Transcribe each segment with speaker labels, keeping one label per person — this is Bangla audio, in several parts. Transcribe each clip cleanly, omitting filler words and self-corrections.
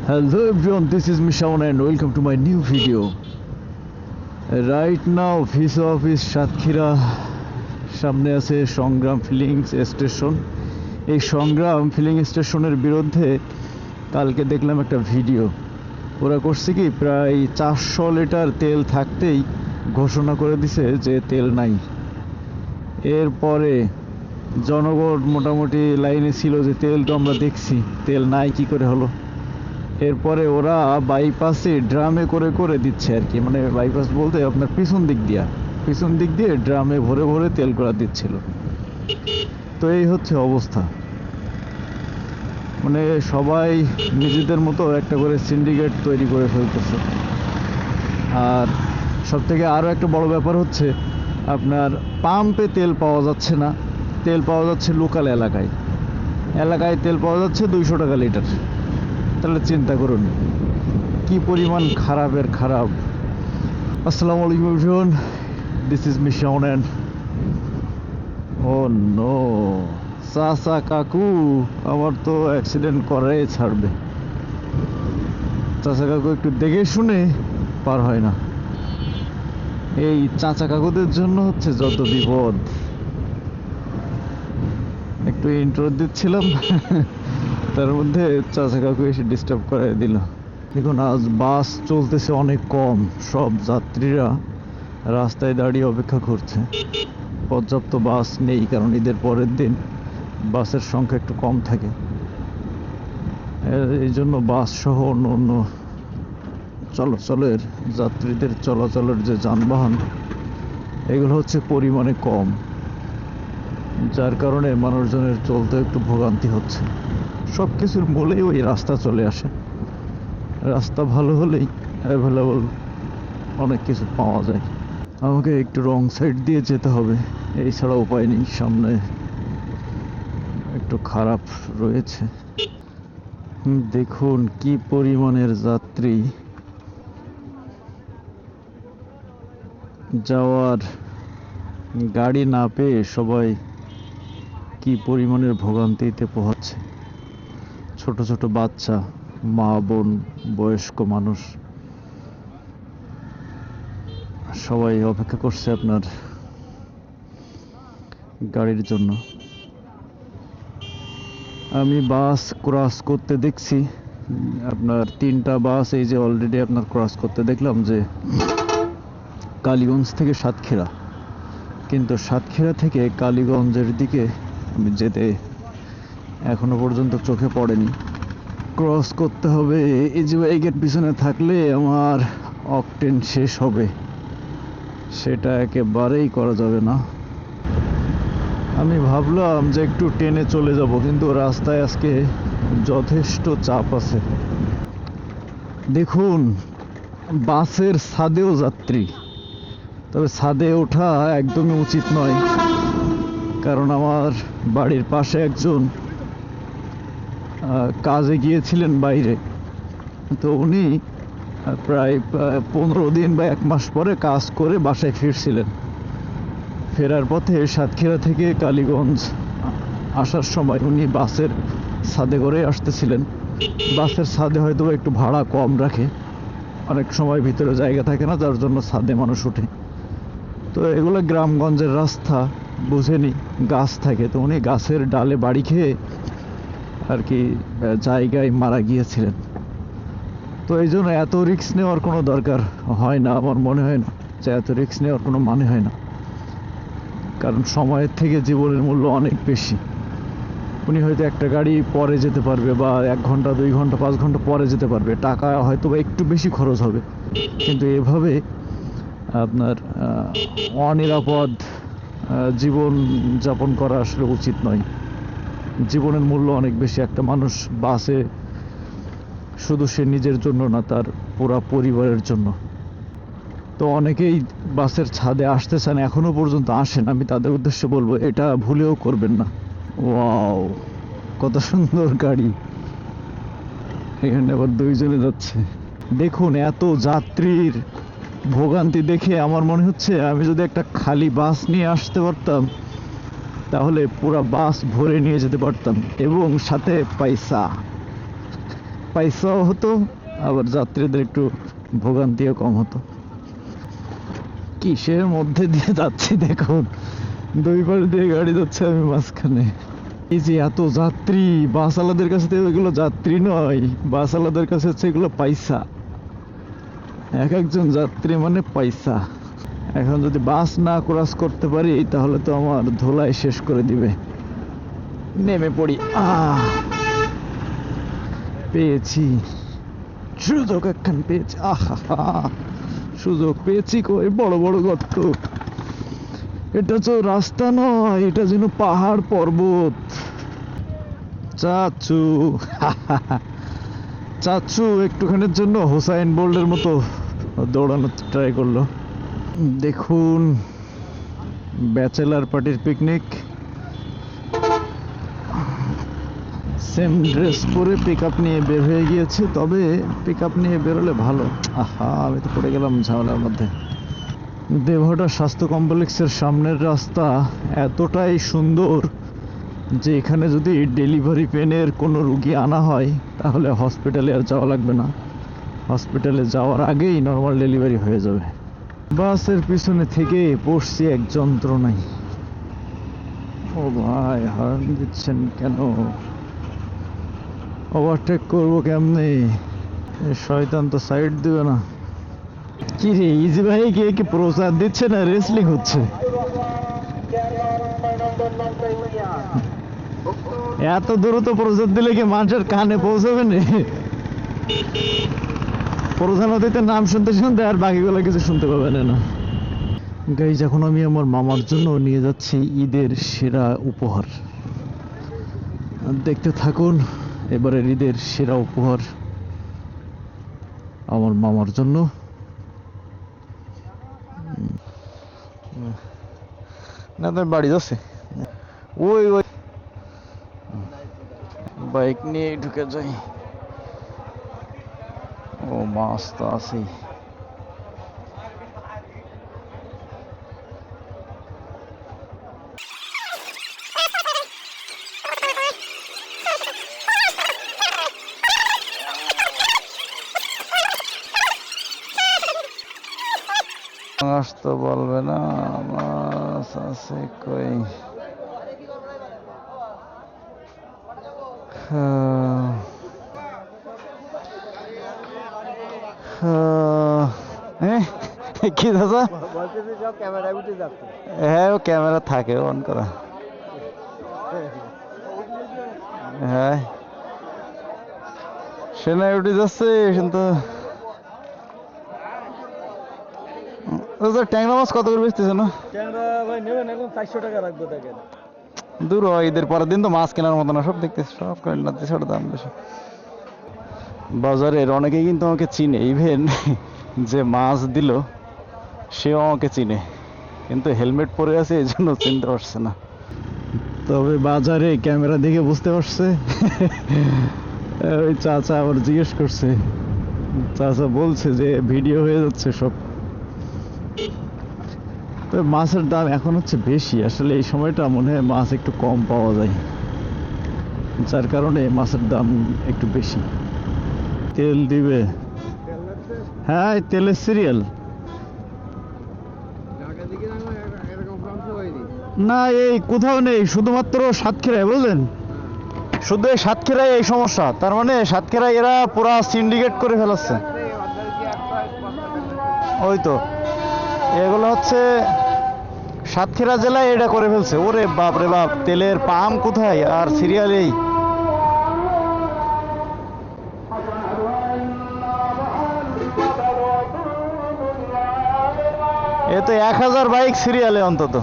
Speaker 1: Hello everyone, this is Mishaun and welcome to my new video. Right now, visa office Satkhira সামনে আছে সংগ্রাম ফিলিং স্টেশন। এই সংগ্রাম ফিলিং স্টেশনের বিরুদ্ধে কালকে দেখলাম একটা ভিডিও। ওরা করছে কি, প্রায় 400 লিটার তেল থাকতেই ঘোষণা করে দিছে যে তেল নাই। এরপরে জনগণ মোটামুটি লাইনে ছিল যে তেল তো আমরা দেখছি, তেল নাই কি করে হলো। এরপরে ওরা বাইপাসে ড্রামে করে করে দিচ্ছে আর কি, মানে বাইপাস বলতে আপনার পিছন দিক দিয়ে ড্রামে ভরে ভরে তেল করা দিচ্ছিল। তো এই হচ্ছে অবস্থা, মানে সবাই নিজেদের মতো একটা করে সিন্ডিকেট তৈরি করে ফেলতেছে। আর সব থেকে আরও একটা বড় ব্যাপার হচ্ছে, আপনার পাম্পে তেল পাওয়া যাচ্ছে না, তেল পাওয়া যাচ্ছে লোকাল এলাকায় তেল পাওয়া যাচ্ছে 200 টাকা লিটার। তাহলে চিন্তা করুন কি পরিমাণ খারাপের খারাপ। আসসালামু আলাইকুম everyone, this is Mishaun and ও নো, চাচা কাকু আমার তো অ্যাক্সিডেন্ট করাই ছাড়বে। চাচা কাকু একটু দেখে শুনে পার হয় না। এই চাচা কাকুদের জন্য হচ্ছে যত বিপদ। একটু ইন্ট্রো দিচ্ছিলাম, তার মধ্যে চাচা কাকু এসে ডিস্টার্ব করে দিল। দেখুন, আজ বাস চলতেছে অনেক কম, সব যাত্রীরা রাস্তায় দাঁড়িয়ে অপেক্ষা করছে। পর্যাপ্ত বাস নেই, কারণ ঈদের পরের দিন বাসের সংখ্যা একটু কম থাকে। এই জন্য বাস সহ অন্য অন্য চলাচলের যাত্রীদের চলাচলের যে যানবাহন, এগুলো হচ্ছে পরিমাণে কম, যার কারণে মানুষজনের চলতে একটু ভোগান্তি হচ্ছে। সব কিছুর মূলেই ওই রাস্তা চলে আসে। রাস্তা ভালো হলেই অ্যাভেলেবল অনেক কিছু পাওয়া যায়। আমাকে একটু রং সাইড দিয়ে যেতে হবে, এই ছাড়া উপায় নেই। সামনে একটু খারাপ রয়েছে। দেখুন কি পরিমাণের যাত্রী, যাওয়ার গাড়ি না পেয়ে সবাই কি পরিমাণের ভোগান্তিতে পোহাচ্ছে। ছোট ছোট বাচ্চা, মা বোন, বয়স্ক মানুষ সবাই অপেক্ষা করছে আপনার গাড়ির জন্য। আমি বাস ক্রস করতে দেখছি আপনার 3টা বাস এই যে অলরেডি আপনার ক্রস করতে দেখলাম, যে কালীগঞ্জ থেকে সাতক্ষীরা। কিন্তু সাতক্ষীরা থেকে কালীগঞ্জের দিকে আমি যেতে এখনো পর্যন্ত চোখে পড়েনি। ক্রস করতে হবে। এই যে এই গেট পিছনে থাকলে আমার অকটেন শেষ হবে, সেটা একেবারেই করা যাবে না। আমি ভাবলাম যে একটু ট্রেনে চলে যাব, কিন্তু রাস্তায় আজকে যথেষ্ট চাপ আছে। দেখুন, বাসের ছাদেও যাত্রী, তবে ছাদে ওঠা একদমই উচিত নয়, কারণ আমার বাড়ির পাশে একজন কাজে গিয়েছিলেন বাইরে। তো উনি প্রায় 15 দিন বা 1 মাস পরে কাজ করে বাসায় ফিরছিলেন। ফেরার পথে সাতক্ষীরা থেকে কালীগঞ্জ আসার সময় উনি বাসের ছাদে করে আসতেছিলেন। বাসের ছাদে হয়তো একটু ভাড়া কম রাখে, অনেক সময় ভিতরে জায়গা থাকে না, যার জন্য ছাদে মানুষ ওঠে। তো এগুলো গ্রামগঞ্জের রাস্তা, বুঝেনি, গাছ থাকে। তো উনি গাছের ডালে বাড়ি খেয়ে আর কি জায়গায় মারা গিয়েছিলেন। তো এই জন্য এত রিস্ক নেওয়ার কোনো দরকার হয় না, আমার মনে হয় না যে এত রিস্ক নেওয়ার কোনো মানে হয় না, কারণ সময়ের থেকে জীবনের মূল্য অনেক বেশি। উনি হয়তো একটা গাড়ি পরে যেতে পারবে, বা 1 ঘন্টা 2 ঘন্টা 5 ঘন্টা পরে যেতে পারবে, টাকা হয়তো বা একটু বেশি খরচ হবে, কিন্তু এভাবে আপনার অনিরাপদ জীবন যাপন করা আসলে উচিত নয়। জীবনের মূল্য অনেক বেশি। একটা মানুষ বাসে শুধু সে নিজের জন্য না, তার পুরা পরিবারের জন্য। তো অনেকেই বাসের ছাদে আসতে চান, এখনো পর্যন্ত আসেন। আমি তাদের উদ্দেশ্যে বলবো, এটা ভুলেও করবেন না। ওয়াও, কত সুন্দর গাড়ি, এখানে আবার 2 জনে যাচ্ছে। দেখুন, এত যাত্রীর ভোগান্তি দেখে আমার মনে হচ্ছে আমি যদি একটা খালি বাস নিয়ে আসতে পারতাম, তাহলে পুরো বাস ভরে নিয়ে যেতে পারতাম, এবং সাথে পয়সা। পয়সাও হতো, আবার যাত্রীদের একটু ভোগান্তিও কম হতো। কিসের মধ্যে দিয়ে যাচ্ছি দেখুন, দুই পাশ দিয়ে গাড়ি যাচ্ছে, আমি মাঝখানে। এই যে এত যাত্রী, বাসওয়ালাদের কাছে তো এগুলো যাত্রী নয়, বাসওয়ালাদের কাছে হচ্ছে এগুলো পয়সা। এক একজন যাত্রী মানে পয়সা। এখন যদি বাস না ক্রস করতে পারি তাহলে তো আমার ধোলাই শেষ করে দিবে। নেমে পড়ি। পেয়েছি সুযোগ, একখান পেয়েছি। সুযোগ পেয়েছি কই, বড় বড় গর্ত। এটা তো রাস্তা নয়, এটা যেন পাহাড় পর্বত। চাচু চাচু একটুখানির জন্য হোসাইন বোল্টের মতো দৌড়ানোর ট্রাই করলো। দেখুন, ব্যাচেলার পার্টির পিকনিক, সেম ড্রেস পরে পিক আপ নিয়ে বের হয়ে গিয়েছে। তবে পিক আপ নিয়ে বেরোলে ভালো। আমি তো পড়ে গেলাম ঝামেলার মধ্যে। দেবহাটা স্বাস্থ্য কমপ্লেক্সের সামনের রাস্তা এতটাই সুন্দর যে এখানে যদি ডেলিভারি পেনের কোনো রুগী আনা হয় তাহলে হসপিটালে আর যাওয়া লাগবে না, হসপিটালে যাওয়ার আগেই নর্মাল ডেলিভারি হয়ে যাবে। বাসের পিছনে থেকে পড়ছি এক যন্ত্রণায়। ও ভাই, হর্ন দিচ্ছেন কেন? ওভারটেক করবো কেমনে? শয়তান তো সাইড দিবে না। কি রে, ইজি ভাই গিয়ে কি প্রচার দিচ্ছে না রেসলিং হচ্ছে? এত দ্রুত প্রচার দিলে কি মানুষের কানে পৌঁছাবে না? প্রধান অতিথির নাম শুনতে শুনতে আর বাকিগুলো কিছু শুনতে পাবে না। গাইজ, এখন আমি আমার মামার জন্য নিয়ে যাচ্ছি ঈদের সেরা উপহার। দেখতে থাকুন, এবারের ঈদের সেরা উপহার আমার মামার জন্য। না, তোর বাড়ি যাচ্ছে, ওই ওই বাইক নিয়ে ঢুকে যাই। ও মাছ তো আছেই। মাছ তো বলবে না, মাছ আছে কই? কি দাদা? হ্যাঁ, ও ক্যামেরা থাকে অন করা। হ্যাঁ, সেনাই উঠে যাচ্ছে কিন্তু। ট্যাংরা মাছ কত করে বেচতেছে না? দূর হয়, ঈদের পরের দিন তো মাছ কেনার মতো না, সব দেখতেছি সব কেনার দাম বেশি। বাজারের অনেকেই কিন্তু আমাকে চিনে, ইভেন যে মাছ দিল সেও আমাকে চিনে, কিন্তু হেলমেট পরে আছে এই জন্য চিনতে পারছে না। তবে বাজারে ক্যামেরা দেখে বুঝতে পারছে। ওই চাচা আবার জিজ্ঞেস করছে, চাচা বলছে যে ভিডিও হয়ে যাচ্ছে সব। তবে মাছের দাম এখন হচ্ছে বেশি, আসলে এই সময়টা মনে হয় মাছ একটু কম পাওয়া যায়, যার কারণে মাছের দাম একটু বেশি। তেল দিবে? হ্যাঁ, তেলের সিরিয়াল না, এই কোথাও নেই, শুধুমাত্র সাতক্ষীরায়, বুঝলেন? শুধু এই সাতক্ষীরায় এই সমস্যা। তার মানে সাতক্ষীরায় এরা পুরা সিন্ডিকেট করে ফেলাচ্ছে। ওই তো, এগুলো হচ্ছে সাতক্ষীরা জেলায় এটা করে ফেলছে। ওরে বাপ রে বাপ, তেলের পাম্প কোথায় আর সিরিয়াল এই। এ তো 1000 বাইক সিরিয়ালে অন্তত।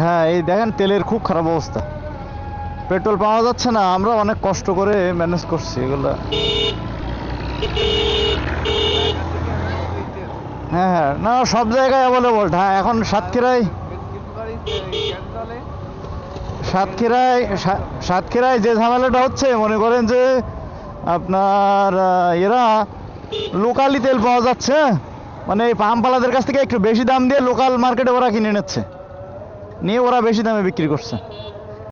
Speaker 1: হ্যাঁ, এই দেখেন তেলের খুব খারাপ অবস্থা, পেট্রোল পাওয়া যাচ্ছে না। আমরা অনেক কষ্ট করে ম্যানেজ করছি এগুলা। হ্যাঁ হ্যাঁ, না সব জায়গায় অ্যাভেলেবল। হ্যাঁ, এখন সাতক্ষীরায় সাতক্ষীরায় যে ঝামেলাটা হচ্ছে, মনে করেন যে আপনার এরা লোকালি তেল পাওয়া যাচ্ছে, মানে এই পামপালাদের কাছ থেকে একটু বেশি দাম দিয়ে লোকাল মার্কেটে ওরা কিনে নিচ্ছে, নিয়ে ওরা বেশি দামে বিক্রি করছে।